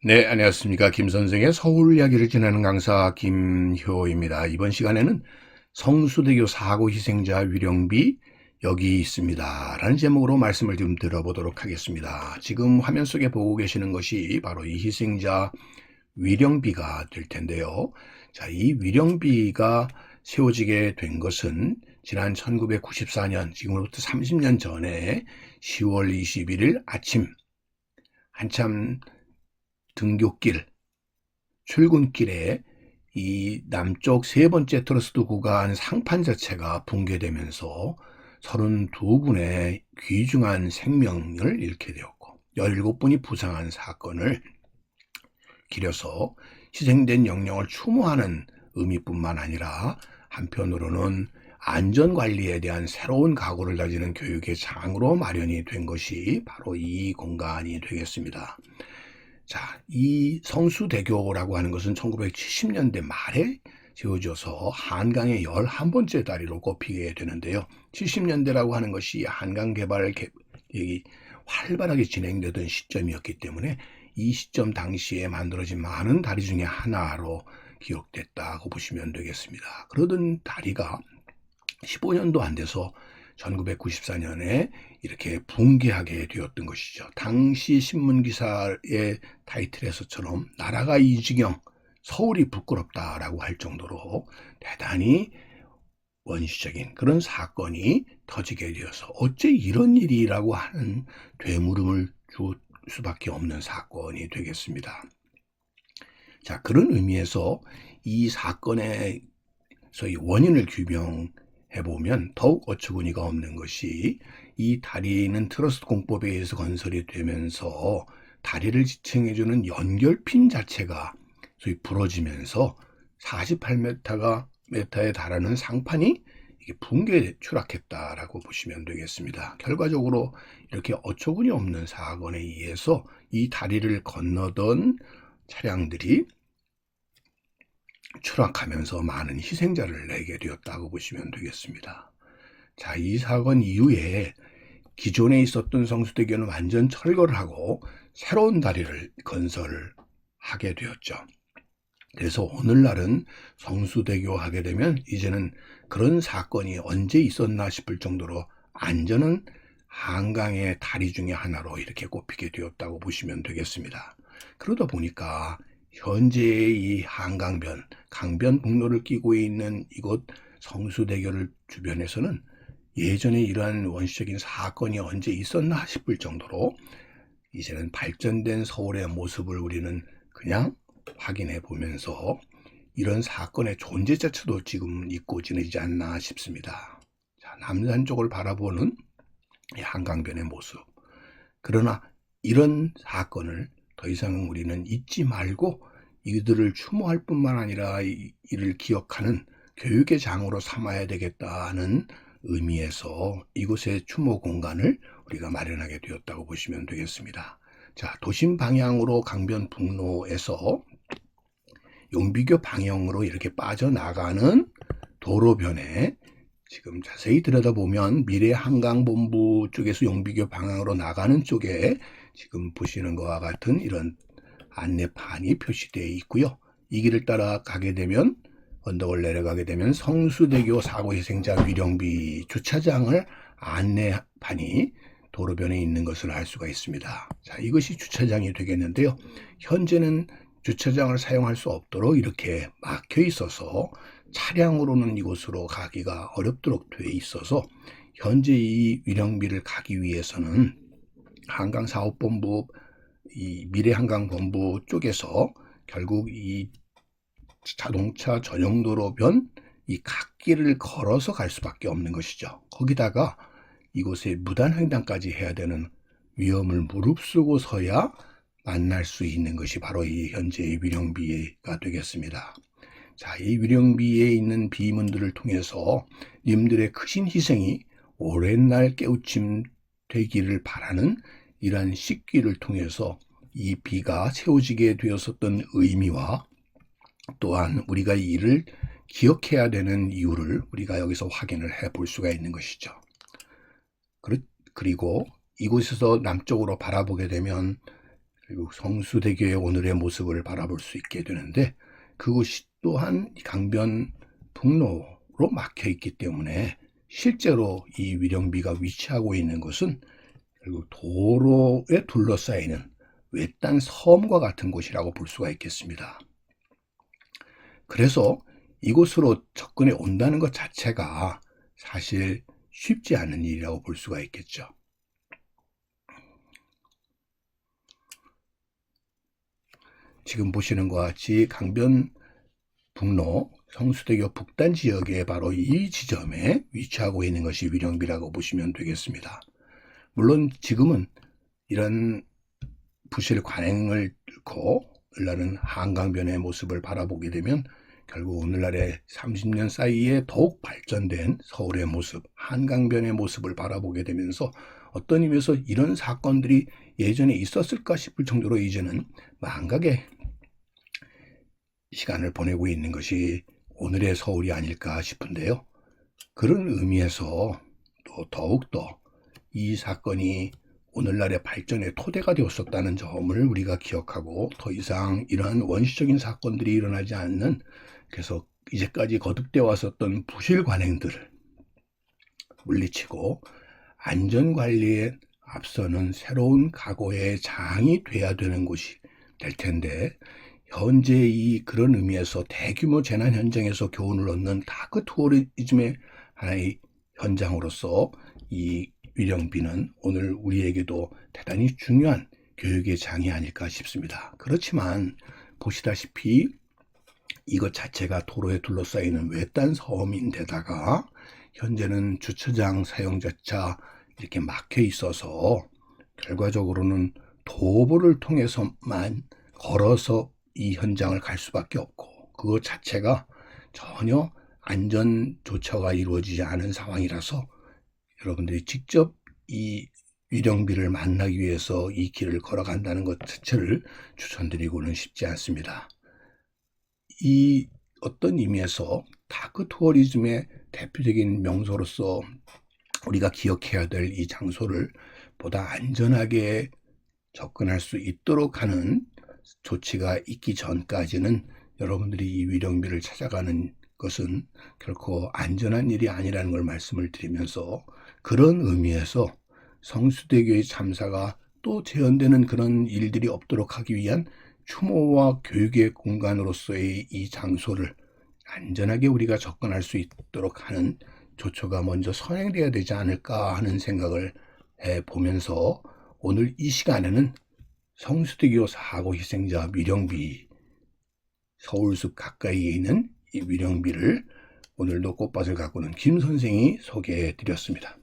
네, 안녕하십니까. 김 선생의 서울 이야기를 지내는 강사 김효입니다. 이번 시간에는 성수대교 사고 희생자 위령비 여기 있습니다. 라는 제목으로 말씀을 좀 들어보도록 하겠습니다. 지금 화면 속에 보고 계시는 것이 바로 이 희생자 위령비가 될 텐데요. 자, 이 위령비가 세워지게 된 것은 지난 1994년, 지금으로부터 30년 전에 10월 21일 아침 한참 등굣길, 출근길에 이 남쪽 세 번째 트러스트 구간 상판 자체가 붕괴되면서 32분의 귀중한 생명을 잃게 되었고 17분이 부상한 사건을 기려서 희생된 영령을 추모하는 의미뿐만 아니라 한편으로는 안전관리에 대한 새로운 각오를 다지는 교육의 장으로 마련이 된 것이 바로 이 공간이 되겠습니다. 자, 이 성수대교라고 하는 것은 1970년대 말에 지어져서 한강의 11번째 다리로 꼽히게 되는데요. 70년대라고 하는 것이 한강 개발 계획이 활발하게 진행되던 시점이었기 때문에 이 시점 당시에 만들어진 많은 다리 중에 하나로 기록됐다고 보시면 되겠습니다. 그러던 다리가 15년도 안 돼서 1994년에 이렇게 붕괴하게 되었던 것이죠. 당시 신문기사의 타이틀에서처럼 나라가 이 지경, 서울이 부끄럽다라고 할 정도로 대단히 원시적인 그런 사건이 터지게 되어서 어째 이런 일이라고 하는 되물음을 줄 수밖에 없는 사건이 되겠습니다. 자, 그런 의미에서 이 사건의 소위 원인을 규명해보면 더욱 어처구니가 없는 것이 이 다리는 트러스트 공법에 의해서 건설이 되면서 다리를 지탱해주는 연결핀 자체가 소위 부러지면서 48m에 달하는 상판이 이게 붕괴 추락했다라고 보시면 되겠습니다. 결과적으로 이렇게 어처구니 없는 사건에 의해서 이 다리를 건너던 차량들이 추락하면서 많은 희생자를 내게 되었다고 보시면 되겠습니다. 자, 이 사건 이후에 기존에 있었던 성수대교는 완전 철거를 하고 새로운 다리를 건설하게 되었죠. 그래서 오늘날은 성수대교 하게 되면 이제는 그런 사건이 언제 있었나 싶을 정도로 안전한 한강의 다리 중에 하나로 이렇게 꼽히게 되었다고 보시면 되겠습니다. 그러다 보니까 현재의 이 한강변, 강변북로를 끼고 있는 이곳 성수대교를 주변에서는 예전에 이러한 원시적인 사건이 언제 있었나 싶을 정도로 이제는 발전된 서울의 모습을 우리는 그냥 확인해 보면서 이런 사건의 존재 자체도 지금 잊고 지내지 않나 싶습니다. 자, 남산 쪽을 바라보는 한강변의 모습. 그러나 이런 사건을 더 이상 우리는 잊지 말고 이들을 추모할 뿐만 아니라 이를 기억하는 교육의 장으로 삼아야 되겠다는 의미에서 이곳의 추모 공간을 우리가 마련하게 되었다고 보시면 되겠습니다. 자, 도심 방향으로 강변북로에서 용비교 방향으로 이렇게 빠져나가는 도로변에 지금 자세히 들여다보면 미래한강본부 쪽에서 용비교 방향으로 나가는 쪽에 지금 보시는 것과 같은 이런 안내판이 표시되어 있고요. 이 길을 따라 가게 되면 언덕을 내려가게 되면 성수대교 사고희생자 위령비 주차장을 안내판이 도로변에 있는 것을 알 수가 있습니다. 자, 이것이 주차장이 되겠는데요. 현재는 주차장을 사용할 수 없도록 이렇게 막혀 있어서 차량으로는 이곳으로 가기가 어렵도록 되어 있어서 현재 이 위령비를 가기 위해서는 한강사업본부, 이 미래한강본부 쪽에서 결국 이 자동차 전용도로변 이 갓길을 걸어서 갈 수밖에 없는 것이죠. 거기다가 이곳에 무단횡단까지 해야 되는 위험을 무릅쓰고서야 만날 수 있는 것이 바로 이 현재의 위령비가 되겠습니다. 자, 이 위령비에 있는 비문들을 통해서 님들의 크신 희생이 오랜 날 깨우침 되기를 바라는 이러한 식기를 통해서 이 비가 세워지게 되었었던 의미와 또한 우리가 이를 기억해야 되는 이유를 우리가 여기서 확인을 해 볼 수가 있는 것이죠. 그리고 이곳에서 남쪽으로 바라보게 되면 그리고 성수대교의 오늘의 모습을 바라볼 수 있게 되는데, 그곳이 또한 강변북로로 막혀 있기 때문에 실제로 이 위령비가 위치하고 있는 곳은 결국 도로에 둘러싸이는 외딴 섬과 같은 곳이라고 볼 수가 있겠습니다. 그래서 이곳으로 접근해 온다는 것 자체가 사실 쉽지 않은 일이라고 볼 수가 있겠죠. 지금 보시는 것 같이 강변북로 성수대교 북단 지역에 바로 이 지점에 위치하고 있는 것이 위령비라고 보시면 되겠습니다. 물론 지금은 이런 부실 관행을 뚫고 오늘날은 한강변의 모습을 바라보게 되면 결국 오늘날의 30년 사이에 더욱 발전된 서울의 모습, 한강변의 모습을 바라보게 되면서 어떤 의미에서 이런 사건들이 예전에 있었을까 싶을 정도로 이제는 망각의 시간을 보내고 있는 것이 오늘의 서울이 아닐까 싶은데요. 그런 의미에서 또 더욱더 이 사건이 오늘날의 발전의 토대가 되었었다는 점을 우리가 기억하고 더 이상 이러한 원시적인 사건들이 일어나지 않는, 그래서 이제까지 거듭되어 왔었던 부실 관행들을 물리치고 안전관리에 앞서는 새로운 각오의 장이 돼야 되는 곳이 될 텐데, 현재 그런 의미에서 대규모 재난 현장에서 교훈을 얻는 다크 투어리즘의 하나의 현장으로서 이 위령비는 오늘 우리에게도 대단히 중요한 교육의 장이 아닐까 싶습니다. 그렇지만 보시다시피 이것 자체가 도로에 둘러싸이는 외딴 섬인데다가 현재는 주차장 사용자차 이렇게 막혀 있어서 결과적으로는 도보를 통해서만 걸어서 이 현장을 갈 수밖에 없고, 그것 자체가 전혀 안전조처가 이루어지지 않은 상황이라서 여러분들이 직접 이 위령비를 만나기 위해서 이 길을 걸어간다는 것 자체를 추천드리고는 싶지 않습니다. 이 어떤 의미에서 다크 투어리즘의 대표적인 명소로서 우리가 기억해야 될 이 장소를 보다 안전하게 접근할 수 있도록 하는 조치가 있기 전까지는 여러분들이 이 위령비를 찾아가는 것은 결코 안전한 일이 아니라는 걸 말씀을 드리면서, 그런 의미에서 성수대교의 참사가 또 재현되는 그런 일들이 없도록 하기 위한 추모와 교육의 공간으로서의 이 장소를 안전하게 우리가 접근할 수 있도록 하는 조처가 먼저 선행돼야 되지 않을까 하는 생각을 해보면서, 오늘 이 시간에는 성수대교 사고 희생자 위령비, 서울숲 가까이에 있는 이 위령비를 오늘도 꽃밭을 가꾸는 김 선생이 소개해 드렸습니다.